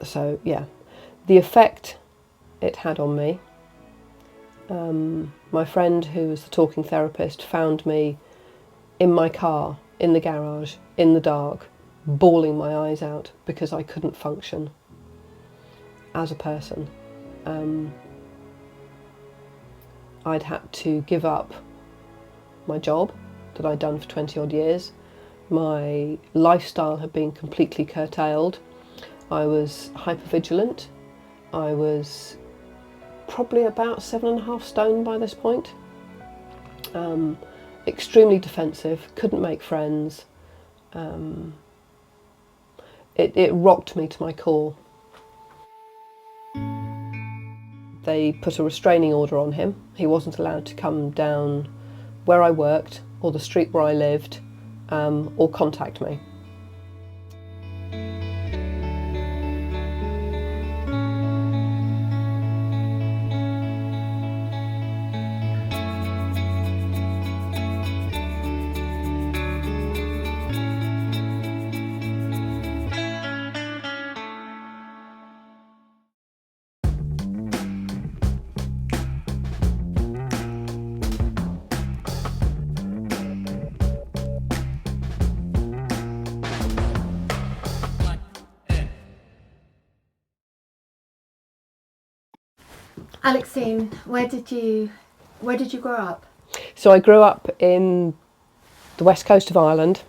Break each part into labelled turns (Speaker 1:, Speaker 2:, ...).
Speaker 1: So yeah, the effect it had on me. My friend, who was the talking therapist, found me in my car, in the garage, in the dark, bawling my eyes out because I couldn't function as a person. I'd had to give up my job that I'd done for 20 odd years. My lifestyle had been completely curtailed. I was hypervigilant. I was probably about 7.5 stone by this point. Extremely defensive, couldn't make friends. It rocked me to my core. They put a restraining order on him. He wasn't allowed to come down where I worked or the street where I lived, or contact me.
Speaker 2: Alexine, where did you grow up?
Speaker 1: So I grew up in the west coast of Ireland,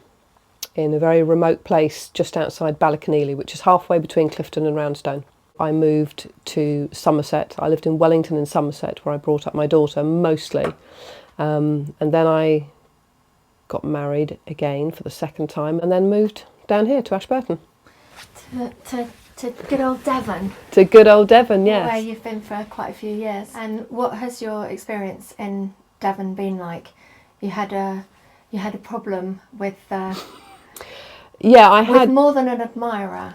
Speaker 1: in a very remote place just outside Ballyconneely, which is halfway between Clifton and Roundstone. I moved to Somerset. I lived in Wellington and Somerset, where I brought up my daughter mostly. And then I got married again for the second time and then moved down here to Ashburton.
Speaker 2: To good old Devon.
Speaker 1: To good old Devon, yes.
Speaker 2: Where you've been for quite a few years. And what has your experience in Devon been like? You had a problem with with more than an admirer.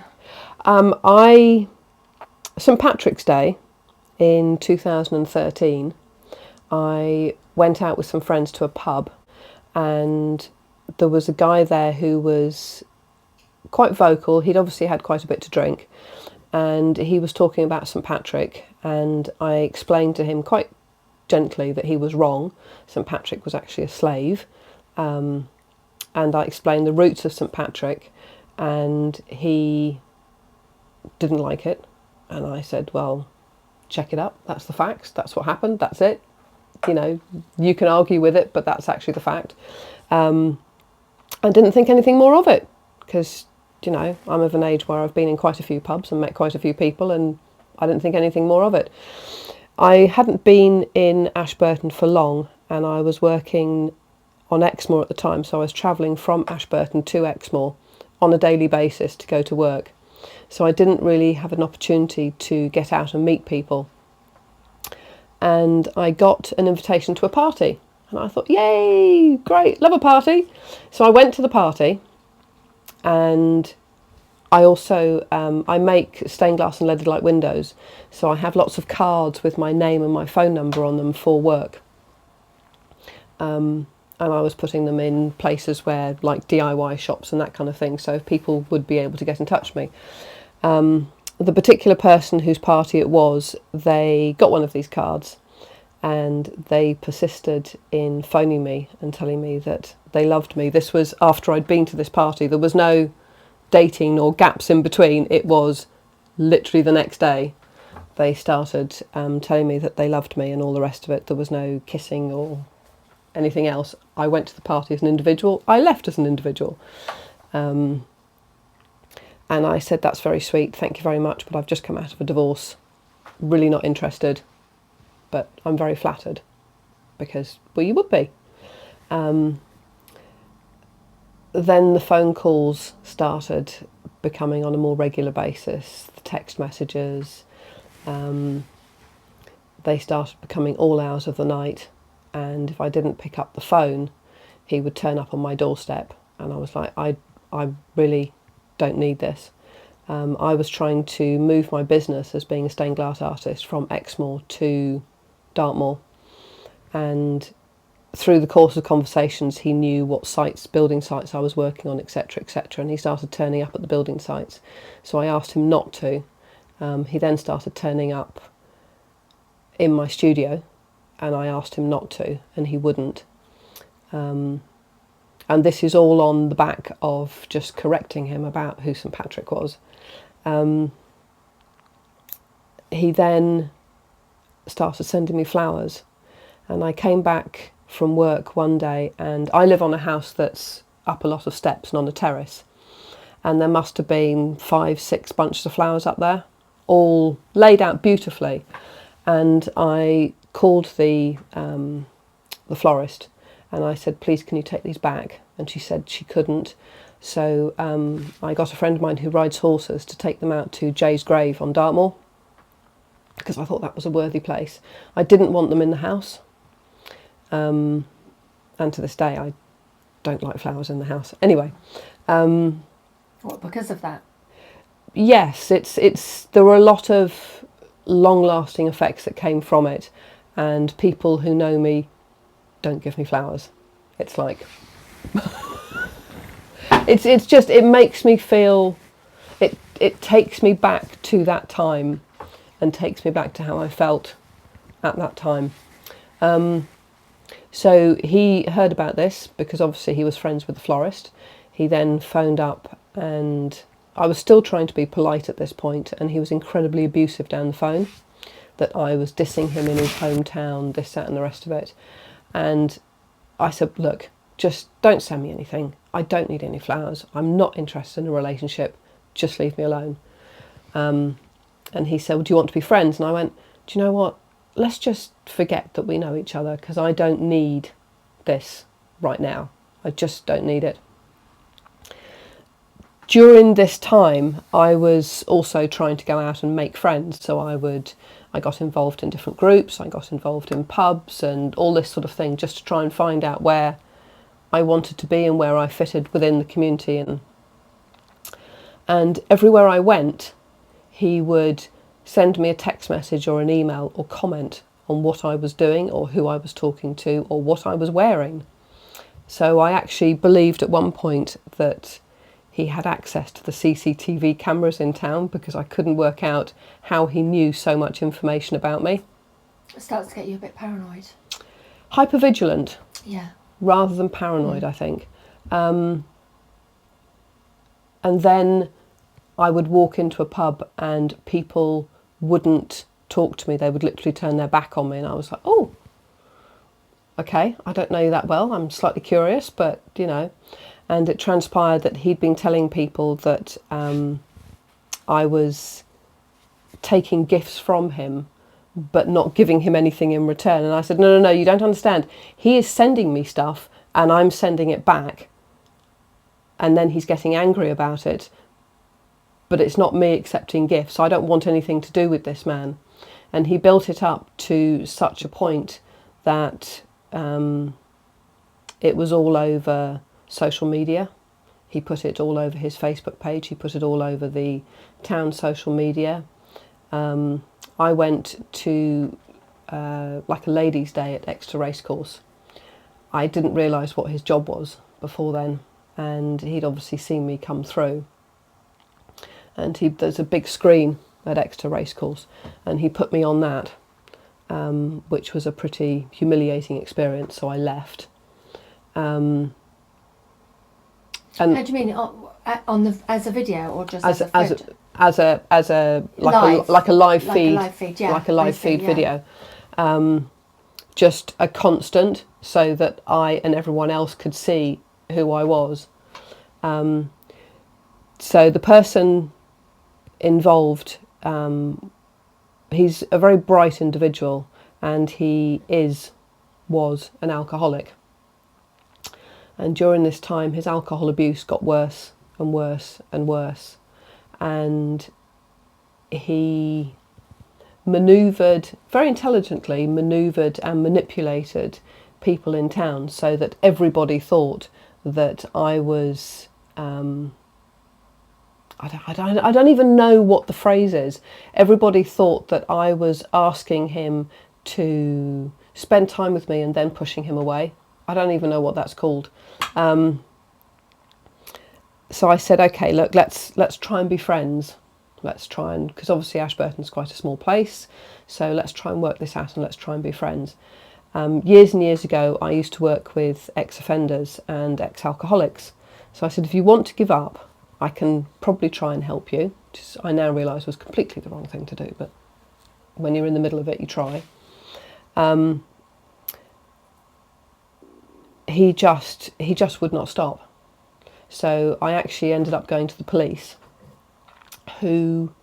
Speaker 1: St Patrick's Day in 2013, I went out with some friends to a pub, and there was a guy there who was quite vocal. He'd obviously had quite a bit to drink, and he was talking about St Patrick, and I explained to him quite gently that he was wrong. St Patrick was actually a slave, and I explained the roots of St Patrick, and he didn't like it, and I said, well, check it up, that's the facts, that's what happened, that's it, you know, you can argue with it, but that's actually the fact. I didn't think anything more of it, because, you know, I'm of an age where I've been in quite a few pubs and met quite a few people, and I didn't think anything more of it. I hadn't been in Ashburton for long, and I was working on Exmoor at the time, so I was travelling from Ashburton to Exmoor on a daily basis to go to work. So I didn't really have an opportunity to get out and meet people. And I got an invitation to a party, and I thought, yay, great, love a party. So I went to the party, and I also, I make stained glass and leaded light windows, so I have lots of cards with my name and my phone number on them for work. And I was putting them in places where, like DIY shops and that kind of thing, so people would be able to get in touch with me. The particular person whose party it was, they got one of these cards, and they persisted in phoning me and telling me that they loved me. This was after I'd been to this party. There was no dating or gaps in between. It was literally the next day they started telling me that they loved me and all the rest of it. There was no kissing or anything else. I went to the party as an individual. I left as an individual. And I said, that's very sweet, thank you very much, but I've just come out of a divorce. Really not interested, but I'm very flattered, because, well, you would be. Then the phone calls started becoming on a more regular basis, the text messages. They started becoming all hours of the night, and if I didn't pick up the phone, he would turn up on my doorstep, and I was like, I really don't need this. I was trying to move my business as being a stained glass artist from Exmoor to Dartmoor, and through the course of conversations he knew what sites, building sites I was working on, etc., etc., and he started turning up at the building sites. So I asked him not to, He then started turning up in my studio, and I asked him not to, and he wouldn't. And this is all on the back of just correcting him about who St Patrick was. He then started sending me flowers, and I came back from work one day, and I live on a house that's up a lot of steps and on a terrace, and there must have been 5-6 bunches of flowers up there, all laid out beautifully. And I called the florist, and I said, please can you take these back? And she said she couldn't. So I got a friend of mine who rides horses to take them out to Jay's grave on Dartmoor, because I thought that was a worthy place. I didn't want them in the house, and to this day I don't like flowers in the house. Anyway,
Speaker 2: what, because of that?
Speaker 1: Yes, there were a lot of long-lasting effects that came from it, and people who know me don't give me flowers. It's like it's just, it makes me feel, it takes me back to that time, and takes me back to how I felt at that time. So he heard about this, because obviously he was friends with the florist. He then phoned up, and I was still trying to be polite at this point, and he was incredibly abusive down the phone, that I was dissing him in his hometown, this, that and the rest of it. And I said, look, just don't send me anything. I don't need any flowers. I'm not interested in a relationship. Just leave me alone. And he said, well, do you want to be friends? And I went, do you know what? Let's just forget that we know each other, because I don't need this right now. I just don't need it. During this time, I was also trying to go out and make friends. So I got involved in different groups. I got involved in pubs and all this sort of thing, just to try and find out where I wanted to be and where I fitted within the community. And everywhere I went, he would send me a text message or an email or comment on what I was doing or who I was talking to or what I was wearing. So I actually believed at one point that he had access to the CCTV cameras in town, because I couldn't work out how he knew so much information about me.
Speaker 2: It starts to get you a bit paranoid.
Speaker 1: Hypervigilant.
Speaker 2: Yeah.
Speaker 1: Rather than paranoid, I think. And then I would walk into a pub and people wouldn't talk to me. They would literally turn their back on me, and I was like, oh, okay, I don't know you that well. I'm slightly curious, but, you know. And it transpired that he'd been telling people that I was taking gifts from him, but not giving him anything in return. And I said, no, you don't understand. He is sending me stuff and I'm sending it back. And then he's getting angry about it. But it's not me accepting gifts. I don't want anything to do with this man. And he built it up to such a point that it was all over social media. He put it all over his Facebook page. He put it all over the town social media. I went to like a ladies' day at Exeter Racecourse. I didn't realise what his job was before then, and he'd obviously seen me come through. And there's a big screen at Exeter Racecourse, and he put me on that, which was a pretty humiliating experience. So I left. And
Speaker 2: how do you mean as a video or just as a photo?
Speaker 1: As a live feed,
Speaker 2: yeah,
Speaker 1: like a live feed video, just a constant, so that I and everyone else could see who I was. So the person involved, he's a very bright individual, and he was an alcoholic. And during this time, his alcohol abuse got worse and worse and worse. And he very intelligently manoeuvred and manipulated people in town, so that everybody thought that I was, I don't even know what the phrase is. Everybody thought that I was asking him to spend time with me and then pushing him away. I don't even know what that's called. So I said, okay, look, let's try and be friends. let's try and, because obviously Ashburton's quite a small place, so let's try and work this out and let's try and be friends. Years and years ago, I used to work with ex-offenders and ex-alcoholics. So I said, if you want to give up, I can probably try and help you. Which I now realise was completely the wrong thing to do, but when you're in the middle of it, you try. He just would not stop. So I actually ended up going to the police, who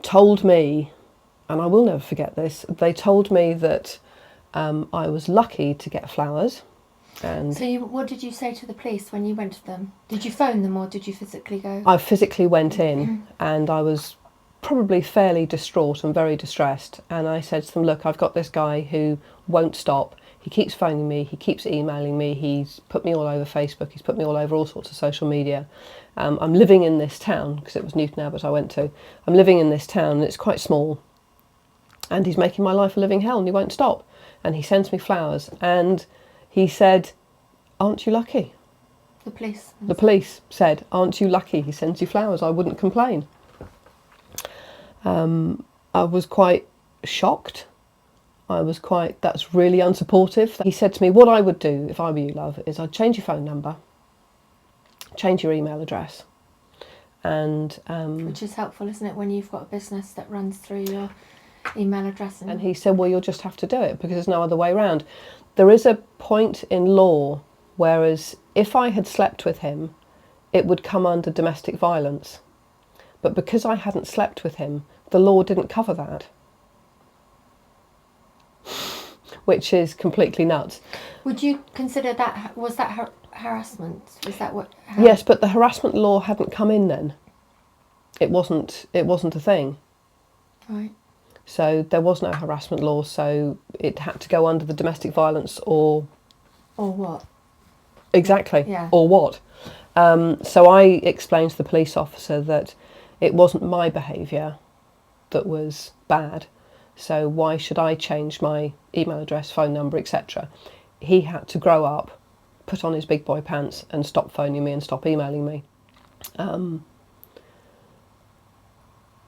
Speaker 1: told me, and I will never forget this, they told me that I was lucky to get flowers. And
Speaker 2: so what did you say to the police when you went to them? Did you phone them or did you physically go?
Speaker 1: I physically went in and I was probably fairly distraught and very distressed, and I said to them, look, I've got this guy who won't stop. He keeps phoning me, he keeps emailing me, he's put me all over Facebook, he's put me all over all sorts of social media. I'm living in this town, because it was Newton Abbot I went to. I'm living in this town and it's quite small, and he's making my life a living hell and he won't stop. And he sends me flowers, and he said, aren't you lucky?
Speaker 2: The police?
Speaker 1: The police said, aren't you lucky? He sends you flowers, I wouldn't complain. I was quite shocked. That's really unsupportive. He said to me, what I would do if I were you, love, is I'd change your phone number, change your email address. And
Speaker 2: which is helpful, isn't it, when you've got a business that runs through your email address?
Speaker 1: And he said, well, you'll just have to do it because there's no other way around. There is a point in law, whereas if I had slept with him, it would come under domestic violence. But because I hadn't slept with him, the law didn't cover that. Which is completely nuts.
Speaker 2: Would you consider that, was that harassment? Was that what?
Speaker 1: Yes, but the harassment law hadn't come in then. It wasn't a thing.
Speaker 2: Right.
Speaker 1: So there was no harassment law, so it had to go under the domestic violence or...
Speaker 2: Or what?
Speaker 1: Exactly,
Speaker 2: yeah.
Speaker 1: Or what. So I explained to the police officer that it wasn't my behaviour that was bad, so why should I change my email address, phone number, etc. He had to grow up, put on his big boy pants and stop phoning me and stop emailing me.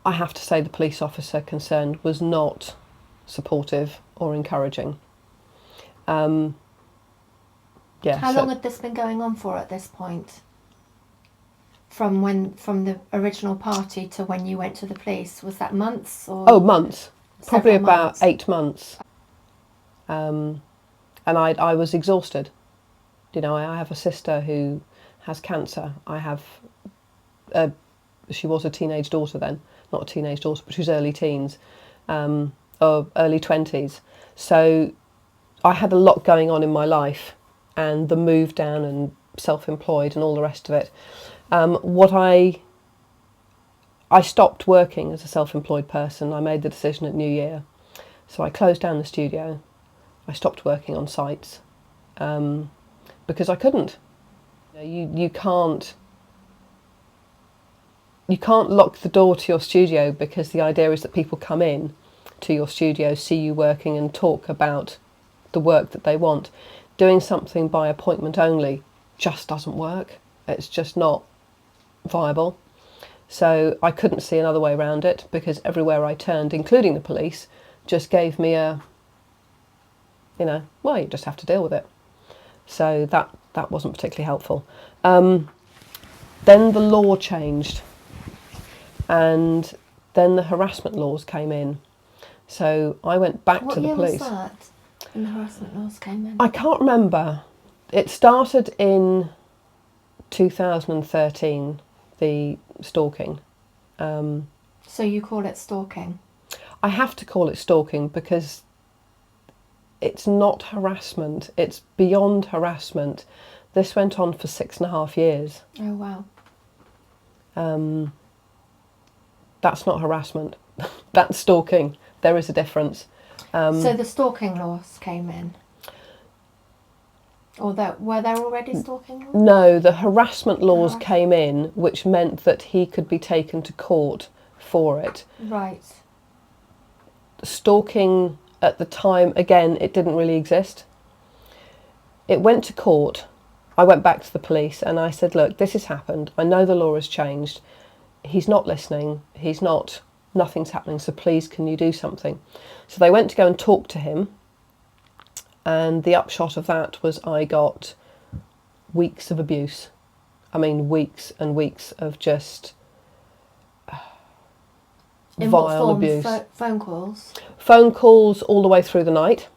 Speaker 1: I have to say the police officer concerned was not supportive or encouraging.
Speaker 2: How long had this been going on for at this point? From the original party to when you went to the police? Was that months or?
Speaker 1: Oh, months. Probably about
Speaker 2: months?
Speaker 1: 8 months. And I was exhausted. You know, I have a sister who has cancer. I have she was a teenage daughter then. Not a teenage daughter, but she was early teens, or early 20s. So I had a lot going on in my life, and the move down and self-employed and all the rest of it. I stopped working as a self-employed person. I made the decision at New Year. So I closed down the studio. I stopped working on sites because I couldn't. You can't lock the door to your studio, because the idea is that people come in to your studio, see you working and talk about the work that they want. Doing something by appointment only just doesn't work. It's just not viable. So I couldn't see another way around it, because everywhere I turned, including the police, just gave me well, you just have to deal with it. So that wasn't particularly helpful. Then the law changed, and then the harassment laws came in. So I went back to the police.
Speaker 2: What year was that when the harassment laws came in?
Speaker 1: I can't remember. It started in 2013, the stalking.
Speaker 2: So you call it stalking?
Speaker 1: I have to call it stalking because it's not harassment. It's beyond harassment. This went on for 6.5 years.
Speaker 2: Oh, wow.
Speaker 1: That's not harassment. That's stalking. There is a difference.
Speaker 2: So the stalking laws came in? Or were there already stalking laws?
Speaker 1: No, the harassment laws came in, which meant that he could be taken to court for it.
Speaker 2: Right.
Speaker 1: Stalking at the time, again, it didn't really exist. It went to court. I went back to the police and I said, look, this has happened. I know the law has changed. he's not listening, nothing's happening, so please can you do something? So they went to go and talk to him, and the upshot of that was I got weeks of abuse. I mean, weeks and weeks of just
Speaker 2: In
Speaker 1: vile
Speaker 2: what form?
Speaker 1: abuse.
Speaker 2: Phone calls?
Speaker 1: Phone calls all the way through the night.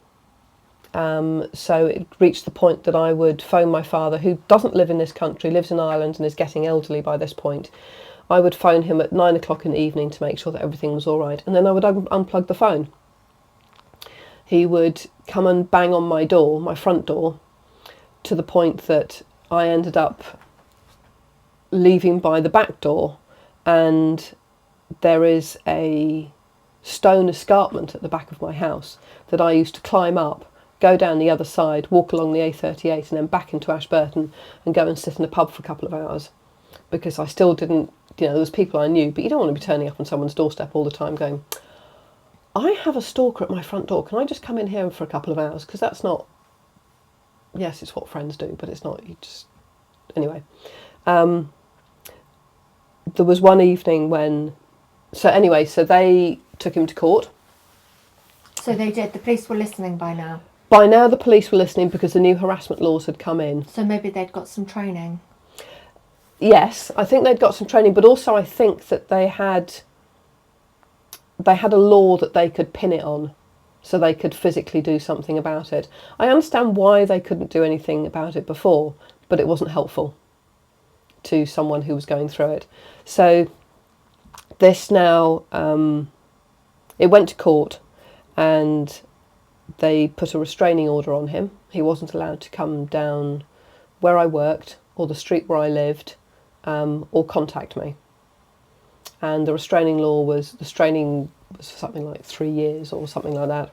Speaker 1: So it reached the point that I would phone my father, who doesn't live in this country, lives in Ireland and is getting elderly by this point. I would phone him at 9 o'clock in the evening to make sure that everything was all right, and then I would unplug the phone. He would come and bang on my door, my front door, to the point that I ended up leaving by the back door, and there is a stone escarpment at the back of my house that I used to climb up, go down the other side, walk along the A38 and then back into Ashburton and go and sit in a pub for a couple of hours, because I still didn't, there was people I knew, but you don't want to be turning up on someone's doorstep all the time going, I have a stalker at my front door, can I just come in here for a couple of hours? Because that's not, yes, it's what friends do, but it's not, anyway. There was one evening when, so they took him to court.
Speaker 2: So they did, the police were listening by now?
Speaker 1: By now the police were listening because the new harassment laws had come in.
Speaker 2: So maybe they'd got some training?
Speaker 1: Yes, I think they'd got some training, but also I think that they had a law that they could pin it on, so they could physically do something about it. I understand why they couldn't do anything about it before, but it wasn't helpful to someone who was going through it. So this now, it went to court, and they put a restraining order on him. He wasn't allowed to come down where I worked or the street where I lived, or contact me. And the restraining was something like 3 years or something like that.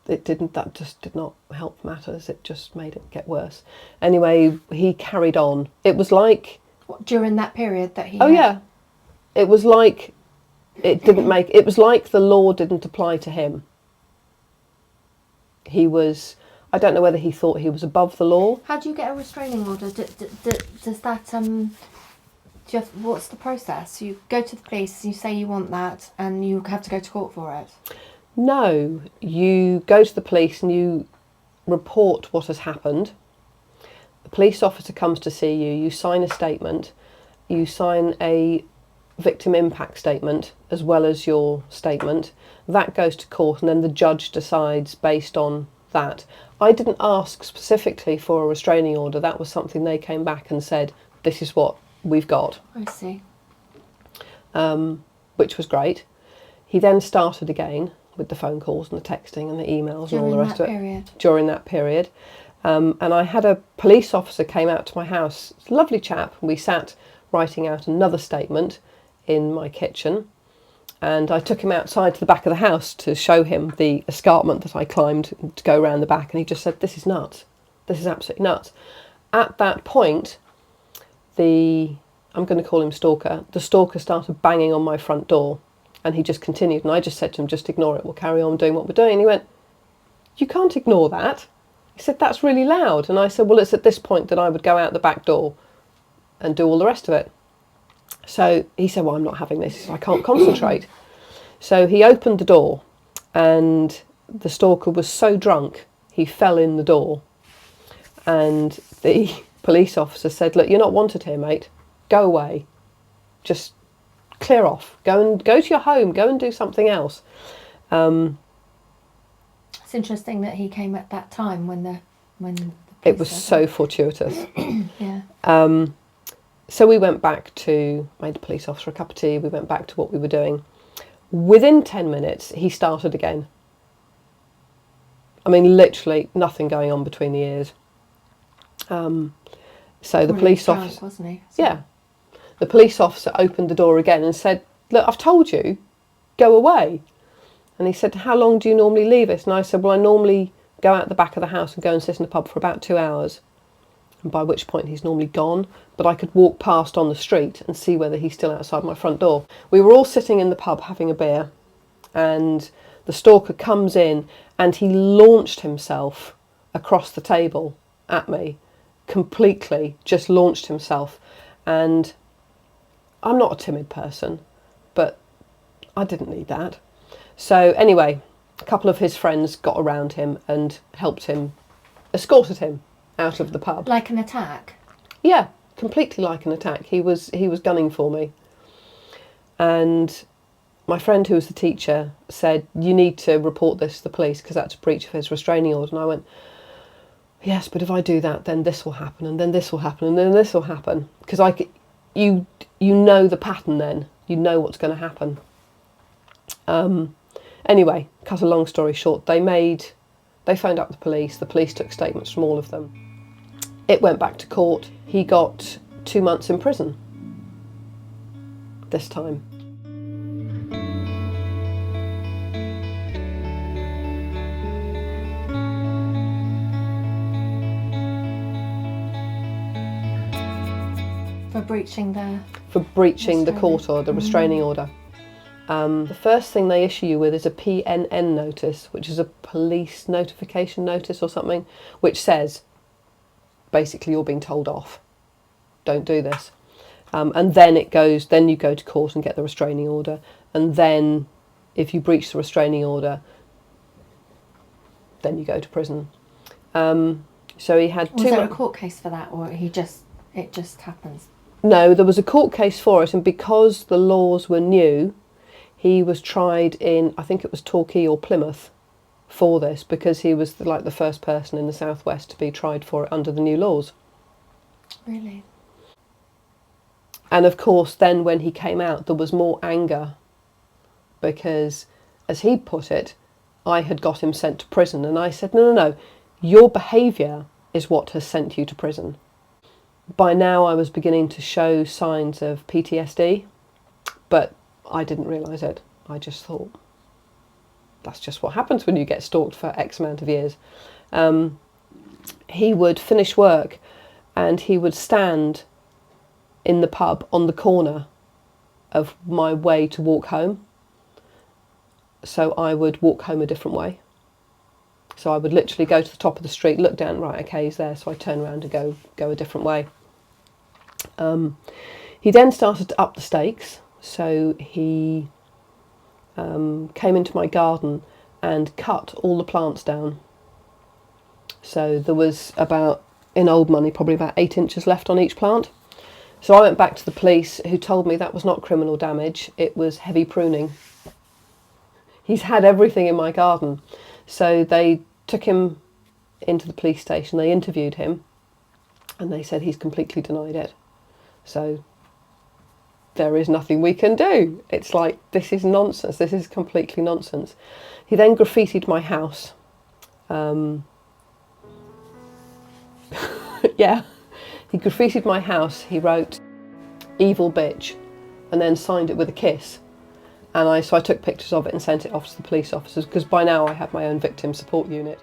Speaker 1: That just did not help matters. It just made it get worse. Anyway, he carried on. It was like...
Speaker 2: What, during that period that he...
Speaker 1: Oh, yeah. It was like it was like the law didn't apply to him. I don't know whether he thought he was above the law.
Speaker 2: How do you get a restraining order? Does that, what's the process? You go to the police, you say you want that, and you have to go to court for it?
Speaker 1: No, you go to the police and you report what has happened. The police officer comes to see you, you sign a statement, you sign a victim impact statement as well as your statement. That goes to court, and then the judge decides based on that. I didn't ask specifically for a restraining order. That was something they came back and said, this is what we've got.
Speaker 2: I see.
Speaker 1: Which was great. He then started again with the phone calls and the texting and the emails and all the rest of it. During that period. And I had a police officer came out to my house, lovely chap, and we sat writing out another statement in my kitchen, and I took him outside to the back of the house to show him the escarpment that I climbed to go around the back, and he just said, this is nuts. This is absolutely nuts. At that point, I'm going to call him stalker, the stalker started banging on my front door, and he just continued, and I just said to him, just ignore it, we'll carry on doing what we're doing. And he went, you can't ignore that. He said, that's really loud. And I said, well, it's at this point that I would go out the back door and do all the rest of it. So he said, well, I'm not having this, I can't concentrate. So he opened the door, and the stalker was so drunk, he fell in the door. And the police officer said, look, you're not wanted here, mate. Go away. Just clear off. Go to your home. Go and do something else.
Speaker 2: It's interesting that he came at that time when the
Speaker 1: it was so fortuitous.
Speaker 2: Yeah.
Speaker 1: So we went back made the police officer a cup of tea. We went back to what we were doing. Within 10 minutes, he started again. I mean, literally nothing going on between the ears. So the police officer,
Speaker 2: wasn't he? So.
Speaker 1: Yeah, the police officer opened the door again and said, look, I've told you, go away. And he said, how long do you normally leave it? And I said, well, I normally go out the back of the house and go and sit in the pub for about 2 hours. And by which point he's normally gone, but I could walk past on the street and see whether he's still outside my front door. We were all sitting in the pub having a beer, and the stalker comes in and he launched himself across the table at me completely just launched himself. And I'm not a timid person, but I didn't need that. So anyway, a couple of his friends got around him and helped him, escorted him out of the pub.
Speaker 2: Like an attack?
Speaker 1: Yeah, completely like an attack. He was gunning for me. And my friend, who was the teacher, said, you need to report this to the police because that's a breach of his restraining order. And I went, yes, but if I do that, then this will happen, and then this will happen, and then this will happen. Because you know the pattern then. You know what's going to happen. Anyway, cut a long story short, they phoned up the police took statements from all of them. It went back to court. He got 2 months in prison this time.
Speaker 2: For breaching
Speaker 1: the court order, the restraining order. The first thing they issue you with is a PNN notice, which is a police notification notice or something, which says, basically, you're being told off. Don't do this. And then then you go to court and get the restraining order. And then if you breach the restraining order, then you go to prison. So he had
Speaker 2: Was there a court case for that, or it just happens?
Speaker 1: No, there was a court case for it, and because the laws were new, he was tried in, I think it was Torquay or Plymouth, for this, because he was the first person in the southwest to be tried for it under the new laws.
Speaker 2: Really?
Speaker 1: And of course, then when he came out, there was more anger because, as he put it, I had got him sent to prison, and I said, no, your behaviour is what has sent you to prison. By now I was beginning to show signs of PTSD, but I didn't realise it. I just thought, that's just what happens when you get stalked for X amount of years. He would finish work and he would stand in the pub on the corner of my way to walk home. So I would walk home a different way. So I would literally go to the top of the street, look down, right, okay, he's there. So I turn around and go a different way. He then started to up the stakes. So he came into my garden and cut all the plants down. So there was about, in old money, probably about 8 inches left on each plant. So I went back to the police, who told me that was not criminal damage, it was heavy pruning. He's had everything in my garden. So they took him into the police station, they interviewed him, and they said he's completely denied it. So there is nothing we can do. It's like, this is nonsense, this is completely nonsense. He then graffitied my house. Yeah, he graffitied my house, he wrote, "evil bitch," and then signed it with a kiss. And so I took pictures of it and sent it off to the police officers, because by now I had my own victim support unit.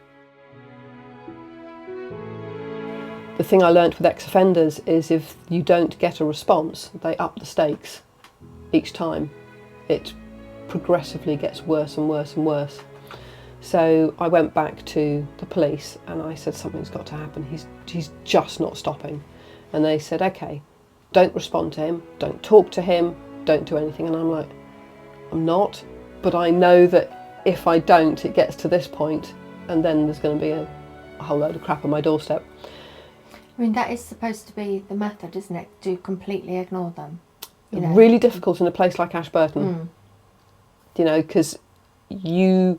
Speaker 1: The thing I learnt with ex-offenders is if you don't get a response, they up the stakes each time. It progressively gets worse and worse and worse. So I went back to the police and I said, something's got to happen, he's just not stopping. And they said, okay, don't respond to him, don't talk to him, don't do anything. And I'm like, I'm not, but I know that if I don't, it gets to this point and then there's going to be a whole load of crap on my doorstep.
Speaker 2: I mean, that is supposed to be the method, isn't it? To completely ignore them. You know?
Speaker 1: Really difficult in a place like Ashburton. You know, because the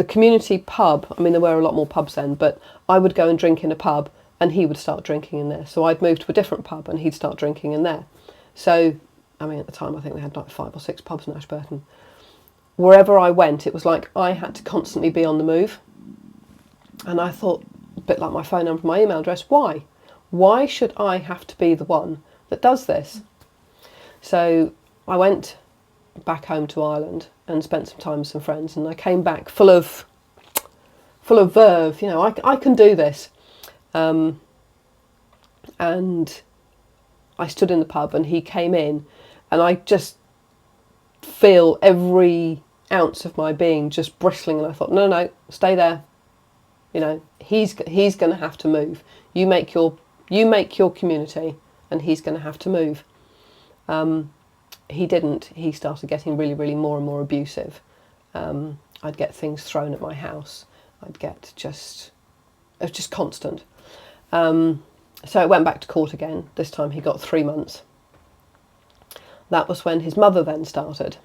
Speaker 1: community pub, I mean, there were a lot more pubs then, but I would go and drink in a pub and he would start drinking in there. So I'd move to a different pub and he'd start drinking in there. So, I mean, at the time, I think they had like 5 or 6 pubs in Ashburton. Wherever I went, it was like I had to constantly be on the move. And I thought, a bit like my phone number, my email address, why? Why should I have to be the one that does this? So I went back home to Ireland and spent some time with some friends, and I came back full of verve, you know, I can do this. And I stood in the pub and he came in and I just feel every ounce of my being just bristling, and I thought, no, stay there. You know, he's going to have to move. You make your community, and he's going to have to move. He didn't. He started getting really, really more and more abusive. I'd get things thrown at my house. It was just constant. So it went back to court again. This time he got 3 months. That was when his mother then started.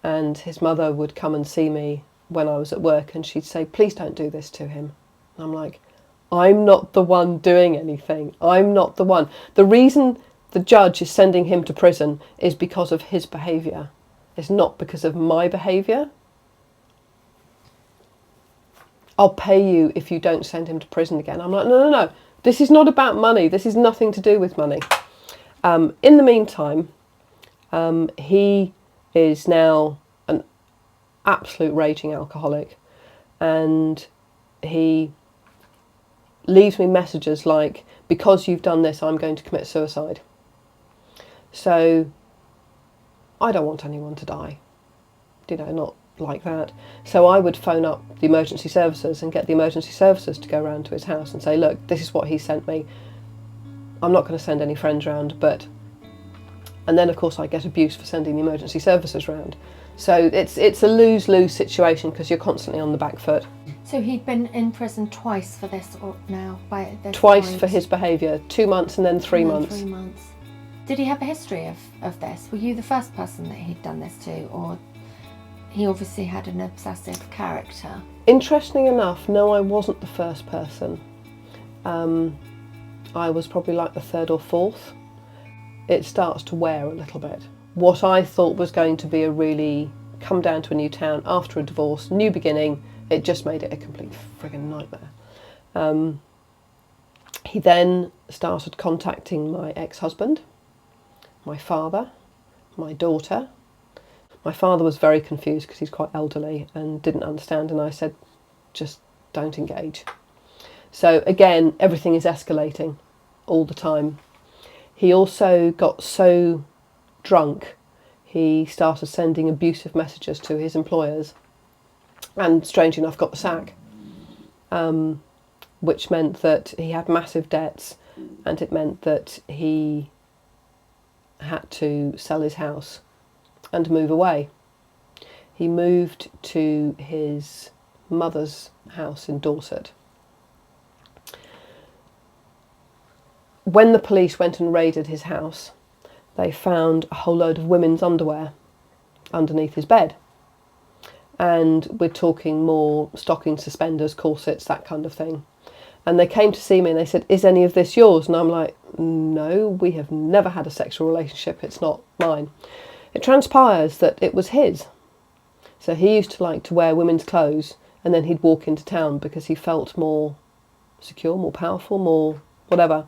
Speaker 1: And his mother would come and see me when I was at work, and she'd say, please don't do this to him. And I'm like, I'm not the one doing anything. I'm not the one. The reason the judge is sending him to prison is because of his behaviour. It's not because of my behaviour. I'll pay you if you don't send him to prison again. I'm like, no. This is not about money. This is nothing to do with money. In the meantime, he is now an absolute raging alcoholic, and he leaves me messages like, because you've done this, I'm going to commit suicide. So I don't want anyone to die, not like that. So I would phone up the emergency services and get the emergency services to go round to his house and say, look, this is what he sent me. I'm not going to send any friends round, but... And then, of course, I get abuse for sending the emergency services round. So it's a lose-lose situation because you're constantly on the back foot.
Speaker 2: So he'd been in prison twice for this now? By this
Speaker 1: Twice
Speaker 2: point.
Speaker 1: For his behaviour. 2 months and then 3 months.
Speaker 2: 3 months. Did he have a history of this? Were you the first person that he'd done this to? Or he obviously had an obsessive character?
Speaker 1: Interesting enough, no, I wasn't the first person. I was probably like the third or fourth. It starts to wear a little bit. What I thought was going to be a really come down to a new town after a divorce, new beginning, it just made it a complete friggin' nightmare. He then started contacting my ex-husband, my father, my daughter. My father was very confused because he's quite elderly and didn't understand, and I said, just don't engage. So again, everything is escalating all the time. He also got so drunk, he started sending abusive messages to his employers, and strangely enough got the sack, which meant that he had massive debts, and it meant that he had to sell his house and move away. He moved to his mother's house in Dorset. When the police went and raided his house, they found a whole load of women's underwear underneath his bed. And we're talking more stockings, suspenders, corsets, that kind of thing. And they came to see me and they said, is any of this yours? And I'm like, no, we have never had a sexual relationship. It's not mine. It transpires that it was his. So he used to like to wear women's clothes, and then he'd walk into town because he felt more secure, more powerful, more whatever.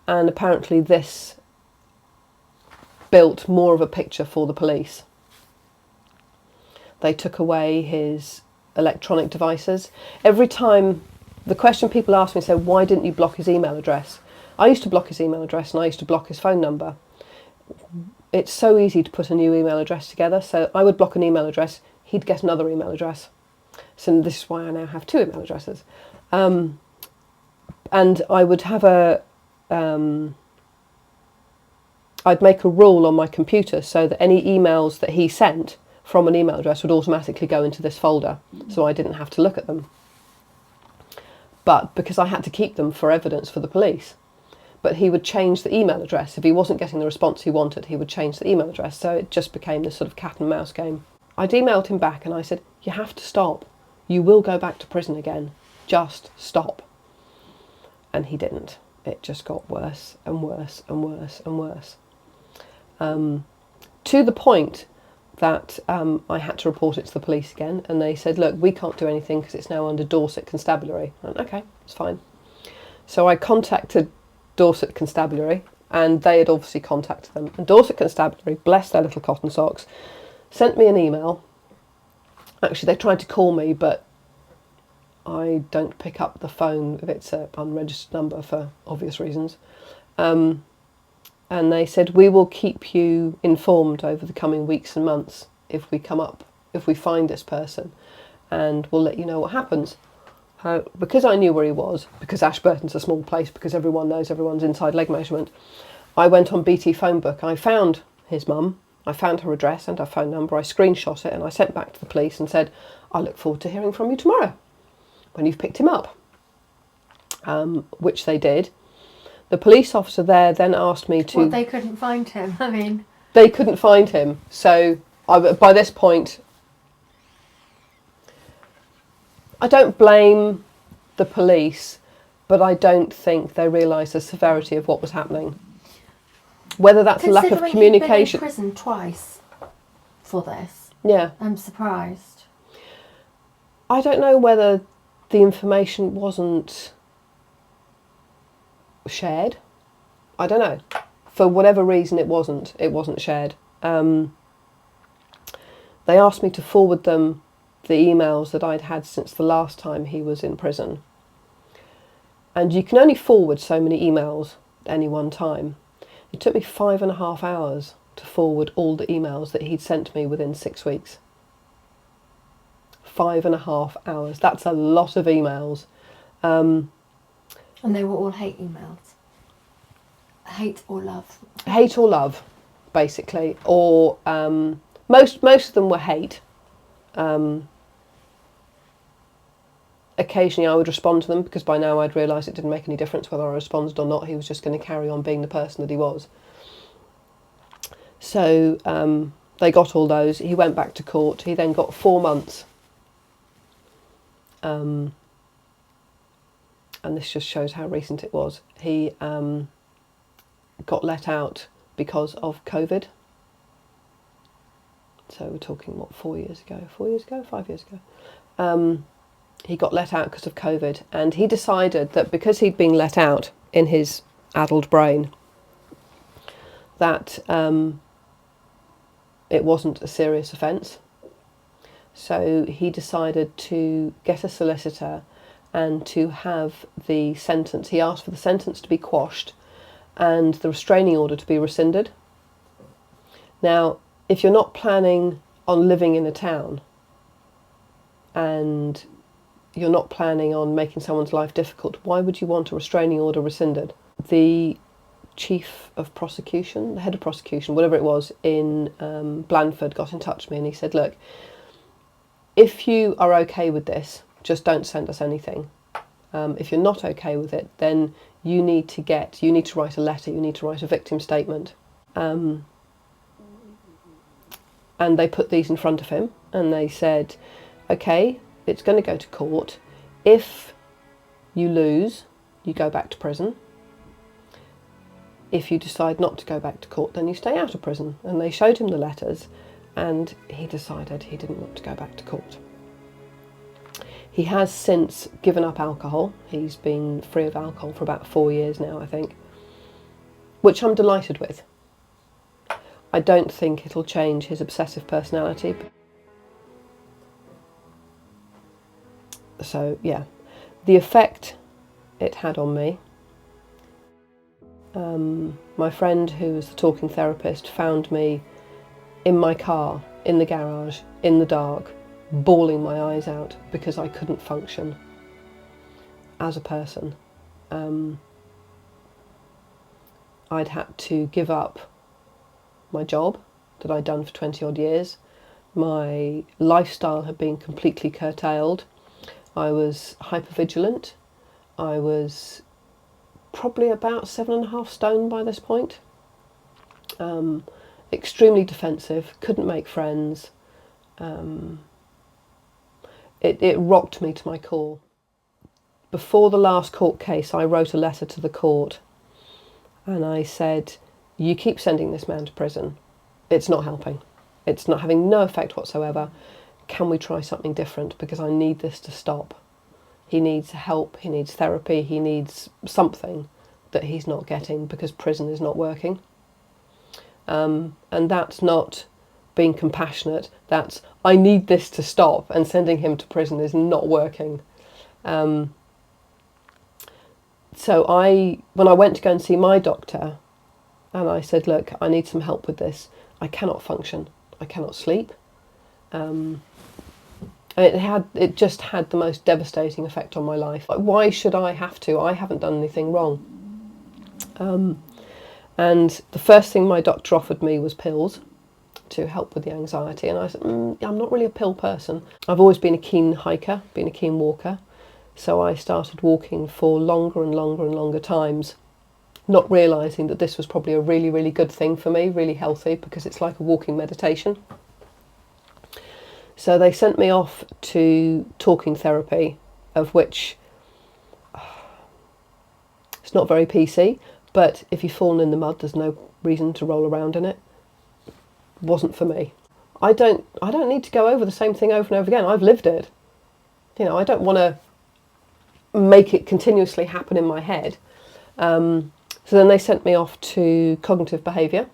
Speaker 1: And apparently this built more of a picture for the police. They took away his electronic devices. Every time, the question people ask me, say, why didn't you block his email address? I used to block his email address and I used to block his phone number. It's so easy to put a new email address together. So I would block an email address, he'd get another email address. So this is why I now have 2 email addresses. And I would have I'd make a rule on my computer so that any emails that he sent from an email address would automatically go into this folder, so I didn't have to look at them. But because I had to keep them for evidence for the police. But he would change the email address. If he wasn't getting the response he wanted, he would change the email address. So it just became this sort of cat and mouse game. I'd emailed him back and I said, you have to stop. You will go back to prison again. Just stop. And he didn't. It just got worse and worse and worse and worse. To the point that I had to report it to the police again, and they said, look, we can't do anything because it's now under Dorset Constabulary. I went, okay, it's fine. So I contacted Dorset Constabulary, and they had obviously contacted them. And Dorset Constabulary, bless their little cotton socks, sent me an email. Actually, they tried to call me, but I don't pick up the phone if it's an unregistered number for obvious reasons. And they said, we will keep you informed over the coming weeks and months if we find this person, and we'll let you know what happens. because I knew where he was, because Ashburton's a small place, because everyone knows everyone's inside leg measurement, I went on BT phone book. I found his mum, I found her address and her phone number, I screenshot it and I sent back to the police and said, I look forward to hearing from you tomorrow when you've picked him up, which they did. The police officer there then asked me to...
Speaker 2: Well, they couldn't find him, I mean...
Speaker 1: They couldn't find him, so by this point... I don't blame the police, but I don't think they realised the severity of what was happening. Whether that's a lack of communication.
Speaker 2: Considering he'd been in prison twice for this.
Speaker 1: Yeah.
Speaker 2: I'm surprised.
Speaker 1: I don't know whether the information wasn't shared. I don't know. For whatever reason, it wasn't shared. They asked me to forward them the emails that I'd had since the last time he was in prison. And you can only forward so many emails at any one time. It took me 5.5 hours to forward all the emails that he'd sent me within 6 weeks. 5.5 hours. That's a lot of emails.
Speaker 2: And they were all hate emails. Hate or love.
Speaker 1: Hate or love, basically. Or most of them were hate. Occasionally I would respond to them because by now I'd realised it didn't make any difference whether I responded or not. He was just going to carry on being the person that he was. So they got all those. He went back to court. He then got 4 months. And this just shows how recent it was. He got let out because of COVID. So we're talking, what, 4 years ago? 4 years ago? 5 years ago? He got let out because of COVID, and he decided that because he'd been let out in his addled brain, that it wasn't a serious offence. So he decided to get a solicitor and to have the sentence, he asked for the sentence to be quashed and the restraining order to be rescinded. Now, if you're not planning on living in a town and you're not planning on making someone's life difficult, why would you want a restraining order rescinded? The chief of prosecution, the head of prosecution, whatever it was, in Blandford got in touch with me and he said, look, if you are okay with this, just don't send us anything. If you're not okay with it, then you need to write a letter, you need to write a victim statement. And they put these in front of him and they said, okay, it's going to go to court. If you lose, you go back to prison. If you decide not to go back to court, then you stay out of prison. And they showed him the letters and he decided he didn't want to go back to court. He has since given up alcohol. He's been free of alcohol for about 4 years now, I think, which I'm delighted with. I don't think it'll change his obsessive personality. So, yeah, the effect it had on me. My friend, who was the talking therapist, found me in my car, in the garage, in the dark, bawling my eyes out because I couldn't function as a person. I'd had to give up my job that I'd done for 20 odd years. My lifestyle had been completely curtailed. I was hypervigilant. I was probably about 7.5 stone by this point. Extremely defensive, couldn't make friends. It rocked me to my core. Before the last court case, I wrote a letter to the court and I said, you keep sending this man to prison. It's not helping. It's not having no effect whatsoever. Can we try something different? Because I need this to stop. He needs help, he needs therapy, he needs something that he's not getting because prison is not working. And that's not being compassionate, that's I need this to stop, and sending him to prison is not working. So when I went to go and see my doctor and I said, look, I need some help with this. I cannot function. I cannot sleep. It just had the most devastating effect on my life. Like, why should I have to? I haven't done anything wrong. And the first thing my doctor offered me was pills to help with the anxiety, and I said, I'm not really a pill person. I've always been a keen hiker, been a keen walker, so I started walking for longer and longer and longer times, not realising that this was probably a really, really good thing for me, really healthy, because it's like a walking meditation. So they sent me off to talking therapy, of which it's not very PC, but if you've fallen in the mud, there's no reason to roll around in it. Wasn't for me. I don't need to go over the same thing over and over again. I've lived it. You know, I don't want to make it continuously happen in my head. So then they sent me off to cognitive behaviour,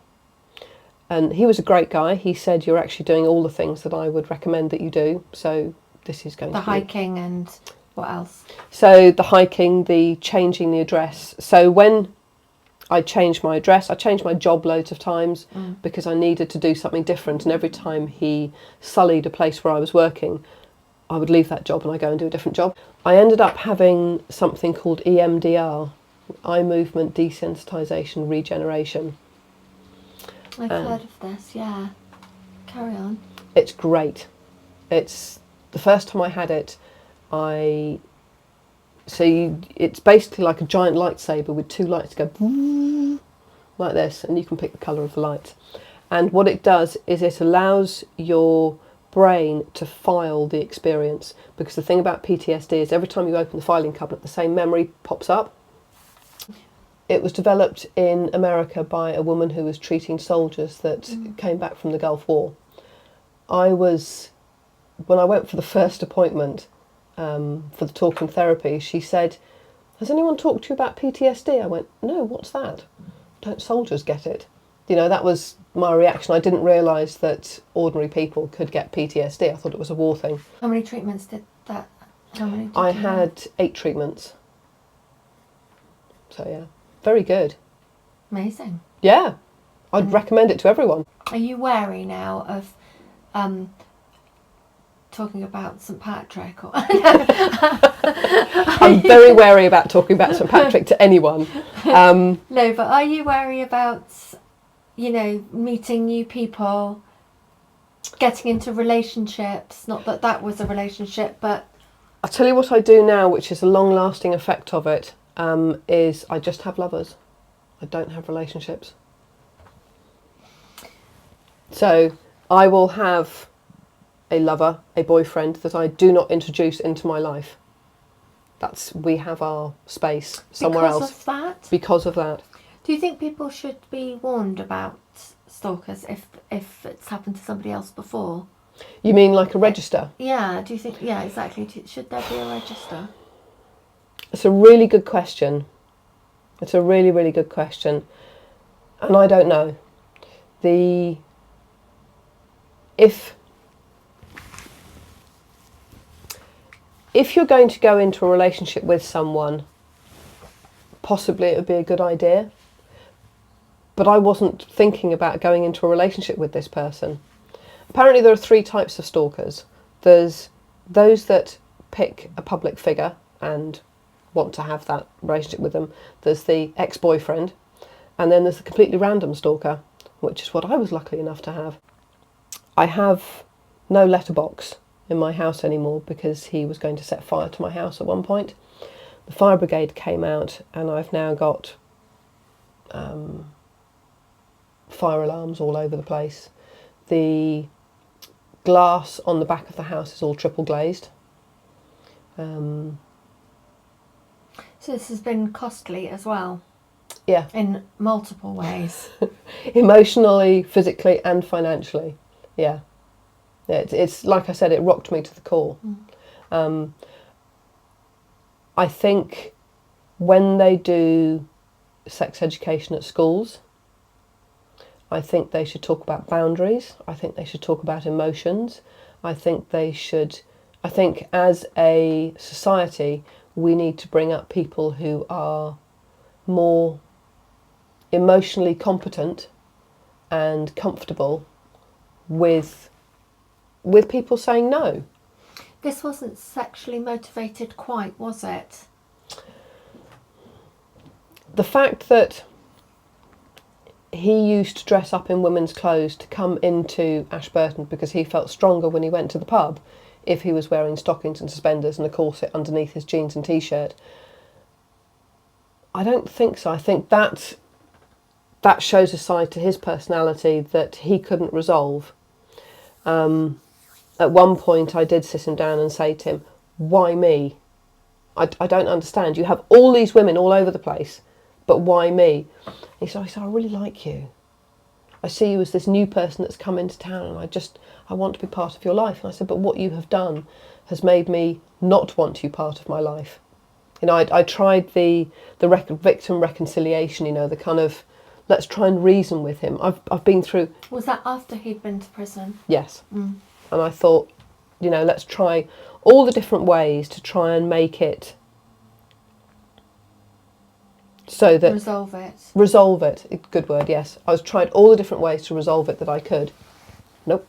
Speaker 1: and he was a great guy. He said, you're actually doing all the things that I would recommend that you do, so this is going to be...
Speaker 2: The hiking and what else?
Speaker 1: So the hiking, the changing the address. So when I changed my address, I changed my job loads of times because I needed to do something different, and every time he sullied a place where I was working, I would leave that job and I'd go and do a different job. I ended up having something called EMDR, eye movement desensitization regeneration.
Speaker 2: I've heard of this, yeah. Carry on.
Speaker 1: It's great. It's the first time I had it, it's basically like a giant lightsaber with two lights go like this, and you can pick the colour of the light. And what it does is it allows your brain to file the experience, because the thing about PTSD is every time you open the filing cabinet, the same memory pops up. It was developed in America by a woman who was treating soldiers that came back from the Gulf War. When I went for the first appointment for the talking therapy, she said, has anyone talked to you about PTSD? I went, no, what's that? Don't soldiers get it? You know, that was my reaction. I didn't realise that ordinary people could get PTSD. I thought it was a war thing.
Speaker 2: How many treatments did that?
Speaker 1: I had 8 treatments. So yeah, very good.
Speaker 2: Amazing.
Speaker 1: Yeah, I'd recommend it to everyone.
Speaker 2: Are you wary now of talking about St Patrick? Or
Speaker 1: I'm very wary about talking about St Patrick to anyone.
Speaker 2: No, but are you wary about, you know, meeting new people, getting into relationships? Not that that was a relationship, but...
Speaker 1: I'll tell you what I do now, which is a long-lasting effect of it, is I just have lovers. I don't have relationships. So I will have a lover, a boyfriend that I do not introduce into my life. We have our space somewhere else.
Speaker 2: Because of that?
Speaker 1: Because of that.
Speaker 2: Do you think people should be warned about stalkers if it's happened to somebody else before?
Speaker 1: You mean like a register?
Speaker 2: Yeah, do you think, yeah, exactly. Should there be a register?
Speaker 1: It's a really good question. It's a really, really good question. And I don't know. If you're going to go into a relationship with someone, possibly it would be a good idea. But I wasn't thinking about going into a relationship with this person. Apparently there are 3 types of stalkers. There's those that pick a public figure and want to have that relationship with them. There's the ex-boyfriend, and then there's the completely random stalker, which is what I was lucky enough to have. I have no letterbox in my house anymore because he was going to set fire to my house at one point. The fire brigade came out, and I've now got fire alarms all over the place. The glass on the back of the house is all triple glazed.
Speaker 2: So this has been costly as well?
Speaker 1: Yeah.
Speaker 2: In multiple ways?
Speaker 1: Emotionally, physically and financially. Yeah. It's like I said, it rocked me to the core. I think when they do sex education at schools, I think they should talk about boundaries. I think they should talk about emotions. I think as a society, we need to bring up people who are more emotionally competent and comfortable with people saying no.
Speaker 2: This wasn't sexually motivated quite, was it?
Speaker 1: The fact that he used to dress up in women's clothes to come into Ashburton because he felt stronger when he went to the pub if he was wearing stockings and suspenders and a corset underneath his jeans and t-shirt. I don't think so. I think that shows a side to his personality that he couldn't resolve. At one point I did sit him down and say to him, why me? I don't understand. You have all these women all over the place, but why me? He said, I really like you. I see you as this new person that's come into town, and I want to be part of your life. And I said, but what you have done has made me not want you part of my life. You know, I tried the victim reconciliation, you know, the kind of, let's try and reason with him. I've been through...
Speaker 2: Was that after he'd been to prison?
Speaker 1: Yes. And I thought, you know, let's try all the different ways to try and make it so that... Resolve it. Good word, yes. I was tried all the different ways to resolve it that I could. Nope.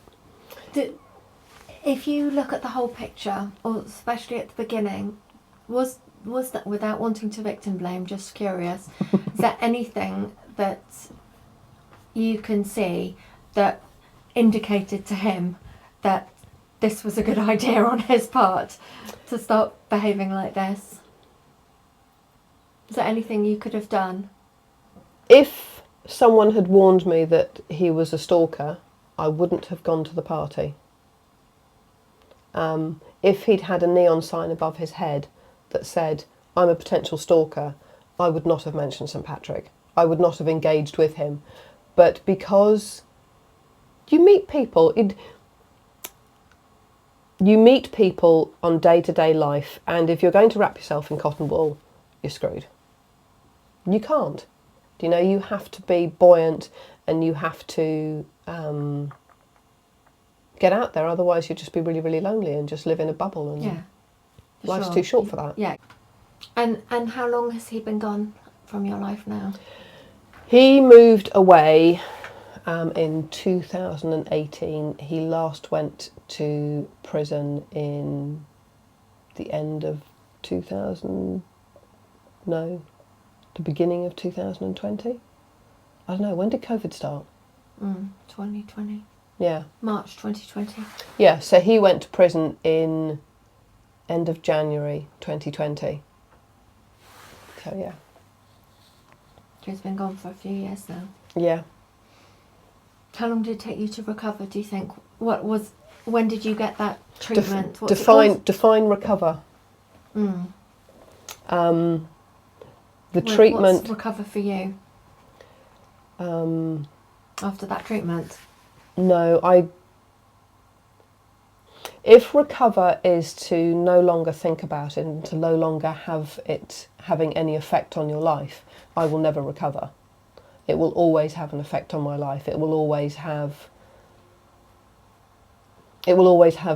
Speaker 2: If you look at the whole picture, or especially at the beginning, was that, without wanting to victim blame, just curious, is there anything that you can see that indicated to him that this was a good idea on his part to start behaving like this? Is there anything you could have done?
Speaker 1: If someone had warned me that he was a stalker, I wouldn't have gone to the party. If he'd had a neon sign above his head that said, I'm a potential stalker, I would not have mentioned St. Patrick. I would not have engaged with him. But because you meet people, you meet people on day-to-day life, and if you're going to wrap yourself in cotton wool, you're screwed. You can't. You know, you have to be buoyant and you have to get out there, otherwise you'd just be really, really lonely and just live in a bubble, and life's too short for that.
Speaker 2: Yeah. And how long has he been gone from your life now?
Speaker 1: He moved away in 2018. He last went to prison in the end of the beginning of 2020. I don't know, when did COVID start?
Speaker 2: 2020.
Speaker 1: Yeah.
Speaker 2: March 2020.
Speaker 1: Yeah, so he went to prison in end of January 2020. So yeah.
Speaker 2: He's been gone for a few years now.
Speaker 1: Yeah.
Speaker 2: How long did it take you to recover, do you think? When did you get that treatment?
Speaker 1: Define recover. The treatment...
Speaker 2: What's recover for you? After that treatment?
Speaker 1: No, if recover is to no longer think about it and to no longer have it having any effect on your life, I will never recover. It will always have an effect on my life. It will always have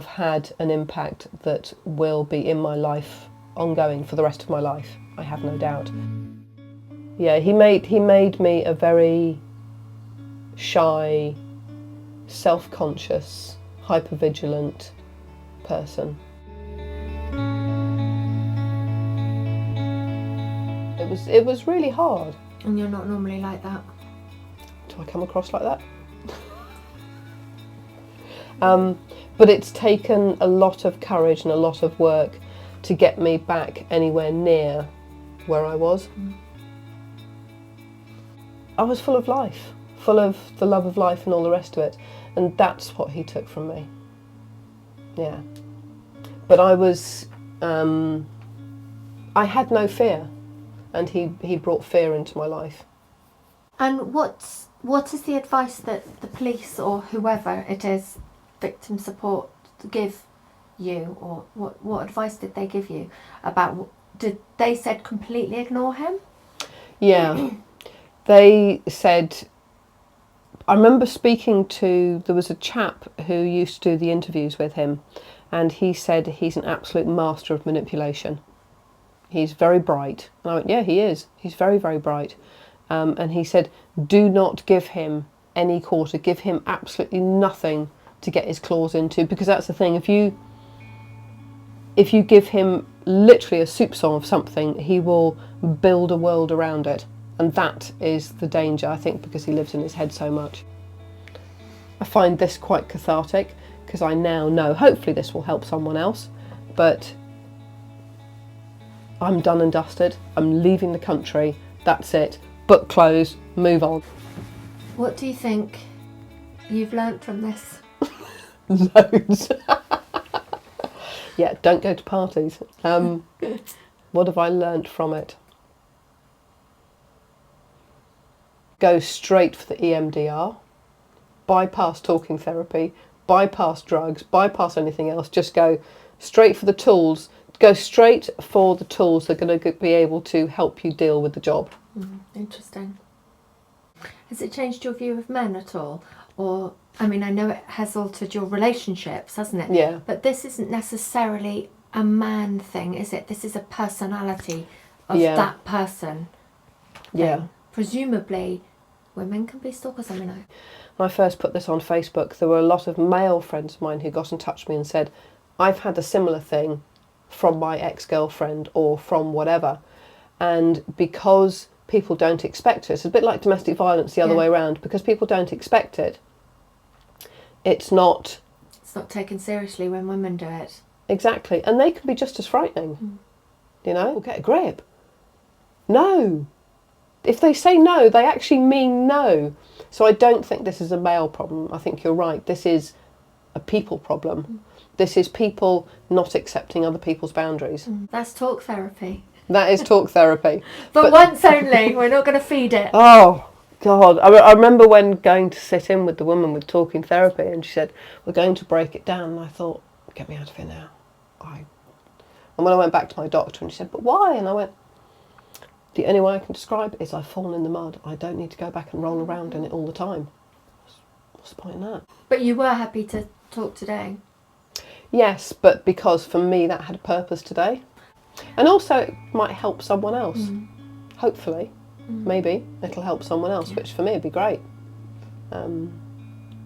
Speaker 1: had an impact that will be in my life ongoing for the rest of my life, I have no doubt. Yeah, he made me a very shy, self-conscious, hyper-vigilant person. It was really hard.
Speaker 2: And you're not normally like that?
Speaker 1: Do I come across like that? But it's taken a lot of courage and a lot of work to get me back anywhere near where I was. I was full of life, full of the love of life and all the rest of it, and that's what he took from me. Yeah. But I had no fear, and he brought fear into my life.
Speaker 2: And what is the advice that the police or whoever it is, victim support, give you, or what advice did they give you about? Did they said completely ignore him? Yeah,
Speaker 1: they said. I remember speaking to, there was a chap who used to do the interviews with him, and he said he's an absolute master of manipulation. He's very bright. And I went, yeah, he is. He's very, very bright. And he said, do not give him any quarter. Give him absolutely nothing to get his claws into, because that's the thing. If you if you give him literally a soup song of something, he will build a world around it. And that is the danger, I think, because he lives in his head so much. I find this quite cathartic because I now know, hopefully this will help someone else, but I'm done and dusted. I'm leaving the country. That's it. Book closed, move on.
Speaker 2: What do you think you've learnt from this?
Speaker 1: Loads. Yeah, don't go to parties. What have I learnt from it? Go straight for the EMDR. Bypass talking therapy. Bypass drugs. Bypass anything else. Just go straight for the tools. Go straight for the tools that are going to be able to help you deal with the job.
Speaker 2: Interesting. Has it changed your view of men at all? Or, I mean, I know it has altered your relationships, hasn't it?
Speaker 1: Yeah.
Speaker 2: But this isn't necessarily a man thing, is it? This is a personality of that person thing.
Speaker 1: Yeah.
Speaker 2: Presumably, women can be stalkers, I mean.
Speaker 1: When I first put this on Facebook, there were a lot of male friends of mine who got in touch with me and said, I've had a similar thing from my ex-girlfriend or from whatever. And because people don't expect it, it's a bit like domestic violence the other way around, because people don't expect it, it's not
Speaker 2: taken seriously when women do it.
Speaker 1: Exactly. And they can be just as frightening. You know, we'll get a grip. No. If they say no, they actually mean no. So I don't think this is a male problem. I think you're right. This is a people problem. This is people not accepting other people's boundaries.
Speaker 2: That's talk therapy.
Speaker 1: That is talk therapy.
Speaker 2: but once only. We're not going to feed it.
Speaker 1: Oh, God. I remember when going to sit in with the woman with talking therapy, and she said, we're going to break it down. And I thought, get me out of here now. And when I went back to my doctor, and she said, but why? And I went, the only way I can describe it is I've fallen in the mud. I don't need to go back and roll around in it all the time. What's the point in that?
Speaker 2: But you were happy to talk today?
Speaker 1: Yes, but because for me that had a purpose today. And also it might help someone else. Hopefully. Maybe it'll help someone else, which for me would be great.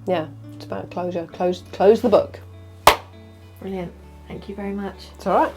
Speaker 1: Yeah, it's about closure. Close the book.
Speaker 2: Brilliant. Thank you very much.
Speaker 1: It's all right.